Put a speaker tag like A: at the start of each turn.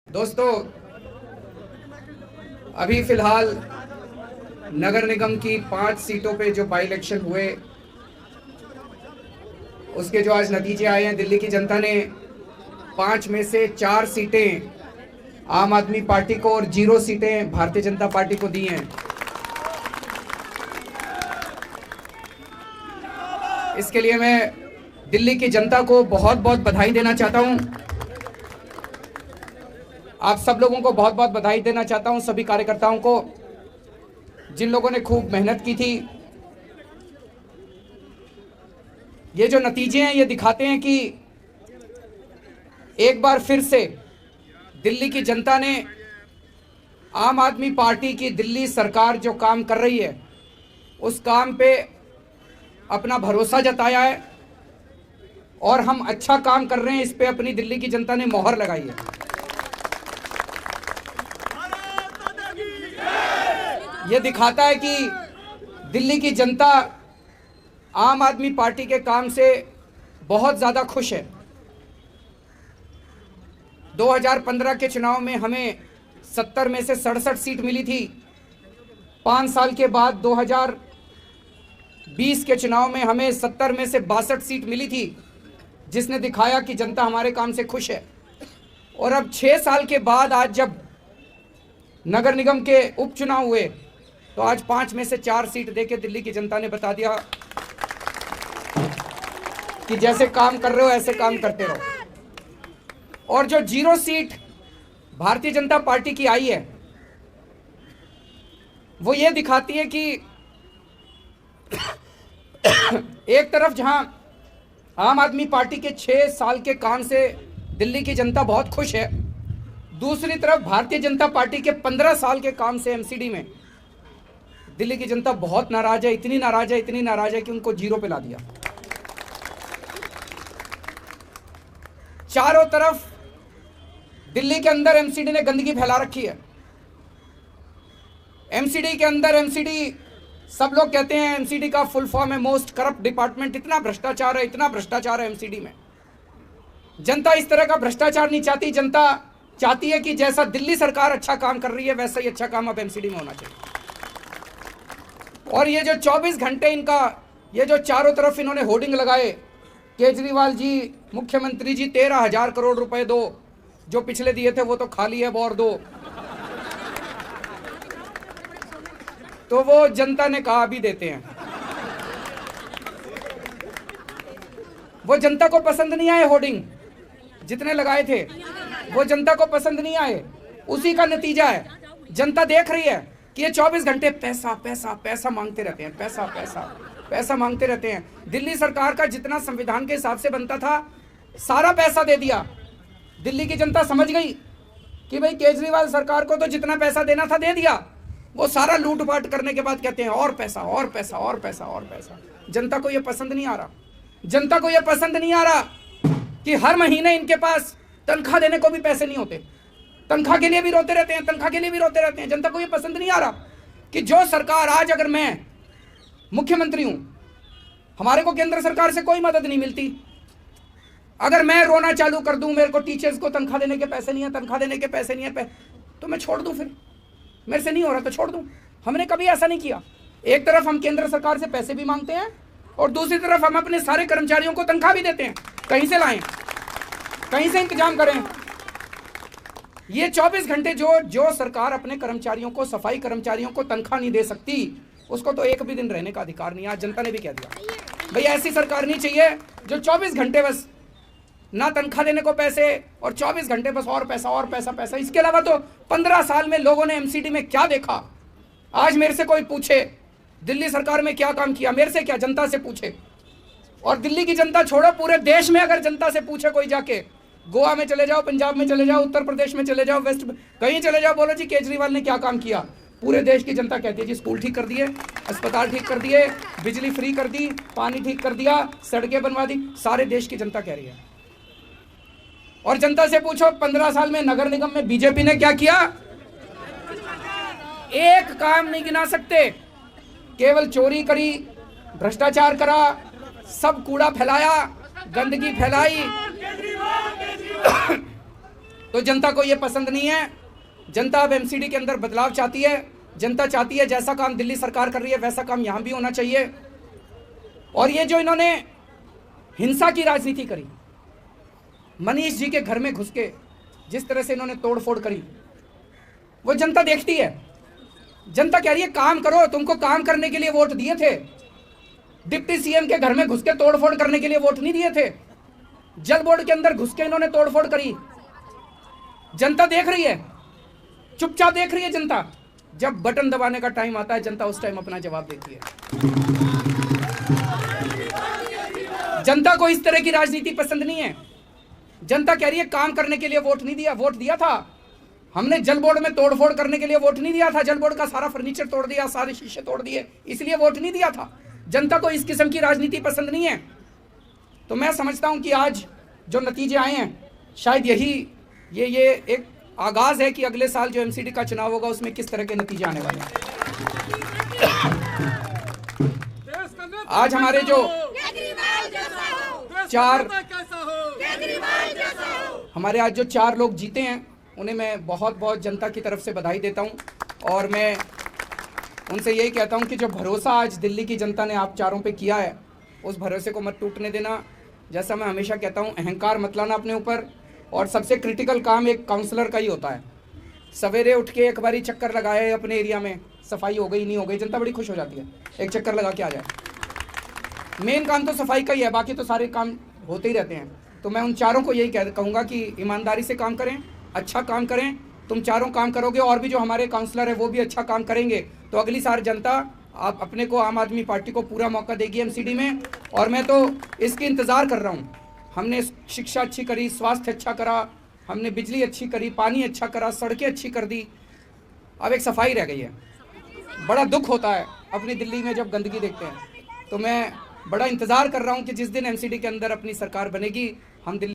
A: दोस्तों, अभी फिलहाल नगर निगम की 5 सीटों पे जो बाई इलेक्शन हुए उसके जो आज नतीजे आए हैं, दिल्ली की जनता ने 5 में से 4 सीटें आम आदमी पार्टी को और 0 सीटें भारतीय जनता पार्टी को दी हैं। इसके लिए मैं दिल्ली की जनता को बहुत बहुत बधाई देना चाहता हूं। आप सब लोगों को बहुत बहुत बधाई देना चाहता हूं, सभी कार्यकर्ताओं को, जिन लोगों ने खूब मेहनत की थी। ये जो नतीजे हैं ये दिखाते हैं कि एक बार फिर से दिल्ली की जनता ने आम आदमी पार्टी की दिल्ली सरकार जो काम कर रही है उस काम पे अपना भरोसा जताया है और हम अच्छा काम कर रहे हैं, इस पे अपनी दिल्ली की जनता ने मोहर लगाई है। ये दिखाता है कि दिल्ली की जनता आम आदमी पार्टी के काम से बहुत ज़्यादा खुश है। 2015 के चुनाव में हमें 70 में से 67 सीट मिली थी। 5 साल के बाद 2020 के चुनाव में हमें 70 में से 62 सीट मिली थी, जिसने दिखाया कि जनता हमारे काम से खुश है। और अब 6 साल के बाद आज जब नगर निगम के उपचुनाव हुए तो आज 5 में से 4 सीट देके दिल्ली की जनता ने बता दिया कि जैसे काम कर रहे हो ऐसे काम करते रहो। और जो 0 सीट भारतीय जनता पार्टी की आई है वो ये दिखाती है कि एक तरफ जहां आम आदमी पार्टी के 6 साल के काम से दिल्ली की जनता बहुत खुश है, दूसरी तरफ भारतीय जनता पार्टी के 15 साल के काम से एमसीडी में दिल्ली की जनता बहुत नाराज है। इतनी नाराज है कि उनको 0 पे ला दिया। चारों तरफ दिल्ली के अंदर एमसीडी ने गंदगी फैला रखी है। एमसीडी के अंदर एमसीडी, सब लोग कहते हैं एमसीडी का फुल फॉर्म है मोस्ट करप्ट डिपार्टमेंट। इतना भ्रष्टाचार है एमसीडी में। जनता इस तरह का भ्रष्टाचार नहीं चाहती। जनता चाहती है कि जैसा दिल्ली सरकार अच्छा काम कर रही है वैसा ही अच्छा काम अब एमसीडी में होना चाहिए। और ये जो 24 घंटे इनका, ये जो चारों तरफ इन्होंने होर्डिंग लगाए, केजरीवाल जी, मुख्यमंत्री जी 13,000 करोड़ रुपए दो, जो पिछले दिए थे वो तो खाली है, और दो। तो वो जनता ने कहा अभी देते हैं। वो जनता को पसंद नहीं आए होर्डिंग जितने लगाए थे, वो जनता को पसंद नहीं आए। उसी का नतीजा है, जनता देख रही है कि ये 24 घंटे पैसा पैसा पैसा मांगते रहते हैं, पैसा पैसा पैसा मांगते रहते हैं। दिल्ली सरकार का जितना संविधान के हिसाब से बनता था सारा पैसा दे दिया। दिल्ली की जनता समझ गई कि भाई केजरीवाल सरकार को तो जितना पैसा देना था दे दिया। वो सारा लूटपाट करने के बाद कहते हैं और पैसा और पैसा और पैसा और पैसा। जनता को ये पसंद नहीं आ रहा। जनता को ये पसंद नहीं आ रहा कि हर महीने इनके पास तनख्वाह देने को भी पैसे नहीं होते। तनख्वाह के लिए भी रोते रहते हैं, तनख्वाह के लिए भी रोते रहते हैं। जनता को ये पसंद नहीं आ रहा कि जो सरकार, आज अगर मैं मुख्यमंत्री हूं, हमारे को केंद्र सरकार से कोई मदद नहीं मिलती। अगर मैं रोना चालू कर दूं, मेरे को टीचर्स को तनख्वाह देने के पैसे नहीं है, तनख्वाह देने के पैसे नहीं है, तो मैं छोड़ दूं। फिर मेरे से नहीं हो रहा तो छोड़ दूं। हमने कभी ऐसा नहीं किया। एक तरफ हम केंद्र सरकार से पैसे भी मांगते हैं और दूसरी तरफ हम अपने सारे कर्मचारियों को तनख्वाह भी देते हैं। कहीं से लाएं, कहीं से इंतजाम करें। ये 24 घंटे जो सरकार अपने कर्मचारियों को, सफाई कर्मचारियों को तनख्वाह नहीं दे सकती, उसको तो एक भी दिन रहने का अधिकार नहीं। आज जनता ने भी कह दिया भाई ऐसी सरकार नहीं चाहिए जो 24 घंटे बस ना तनख्वाह देने को पैसे और 24 घंटे बस और पैसा और पैसा पैसा। इसके अलावा तो 15 साल में लोगों ने एमसीडी में क्या देखा। आज मेरे से कोई पूछे दिल्ली सरकार में क्या काम किया, मेरे से क्या, जनता से पूछे। और दिल्ली की जनता छोड़ो, पूरे देश में अगर जनता से पूछे कोई जाके, गोवा में चले जाओ, पंजाब में चले जाओ, उत्तर प्रदेश में चले जाओ, वेस्ट कहीं चले जाओ, बोलो जी केजरीवाल ने क्या काम किया, पूरे देश की जनता कहती है जी स्कूल ठीक कर दिए, अस्पताल ठीक कर दिए, बिजली फ्री कर दी, पानी ठीक कर दिया, सड़कें बनवा दी। सारे देश की जनता कह रही है। और जनता से पूछो 15 साल में नगर निगम में बीजेपी ने क्या किया, एक काम नहीं गिना सकते। केवल चोरी करी, भ्रष्टाचार करा, सब कूड़ा फैलाया, गंदगी फैलाई। तो जनता को ये पसंद नहीं है। जनता अब एमसीडी के अंदर बदलाव चाहती है। जनता चाहती है जैसा काम दिल्ली सरकार कर रही है वैसा काम यहाँ भी होना चाहिए। और ये जो इन्होंने हिंसा की राजनीति करी, मनीष जी के घर में घुस के जिस तरह से इन्होंने तोड़फोड़ करी, वो जनता देखती है। जनता कह रही है काम करो, तुमको काम करने के लिए वोट दिए थे। डिप्टी सीएम के घर में घुस के तोड़फोड़ करने के लिए वोट नहीं दिए थे। जल बोर्ड के अंदर घुस के इन्होंने तोड़फोड़ करी। जनता देख रही है, चुपचाप देख रही है जनता। जब बटन दबाने का टाइम आता है जनता उस टाइम अपना जवाब देती है। जनता को इस तरह की राजनीति पसंद नहीं है। जनता कह रही है काम करने के लिए वोट नहीं दिया। वोट दिया था हमने, जल बोर्ड में तोड़फोड़ करने के लिए वोट नहीं दिया था। जल बोर्ड का सारा फर्नीचर तोड़ दिया, सारे शीशे तोड़ दिए, इसलिए वोट नहीं दिया था। जनता को इस किस्म की राजनीति पसंद नहीं है। तो मैं समझता हूं कि आज जो नतीजे आए हैं, शायद यही ये एक आगाज है कि अगले साल जो एमसीडी का चुनाव होगा उसमें किस तरह के नतीजे आने वाले हैं। आज हमारे जो चार लोग जीते हैं उन्हें मैं बहुत बहुत जनता की तरफ से बधाई देता हूं। और मैं उनसे यही कहता हूं कि जो भरोसा आज दिल्ली की जनता ने आप चारों पे किया है, उस भरोसे को मत टूटने देना। जैसा मैं हमेशा कहता हूं, अहंकार मत लाना अपने ऊपर। और सबसे क्रिटिकल काम एक काउंसलर का ही होता है। सवेरे उठ के एक बारी चक्कर लगाए अपने एरिया में, सफाई हो गई नहीं हो गई, जनता बड़ी खुश हो जाती है, एक चक्कर लगा के आ जाए। मेन काम तो सफाई का ही है, बाकी तो सारे काम होते ही रहते हैं। तो मैं उन चारों को यही कहूँगा कि ईमानदारी से काम करें, अच्छा काम करें। तुम चारों काम करोगे और भी जो हमारे काउंसलर है वो भी अच्छा काम करेंगे, तो अगली साल जनता आप अपने को, आम आदमी पार्टी को पूरा मौका देगी एमसीडी में। और मैं तो इसकी इंतज़ार कर रहा हूँ। हमने शिक्षा अच्छी करी, स्वास्थ्य अच्छा करा, हमने बिजली अच्छी करी, पानी अच्छा करा, सड़कें अच्छी कर दी। अब एक सफाई रह गई है। बड़ा दुख होता है अपनी दिल्ली में जब गंदगी देखते हैं। तो मैं बड़ा इंतज़ार कर रहा हूँ कि जिस दिन एमसीडी के अंदर अपनी सरकार बनेगी, हम दिल्ली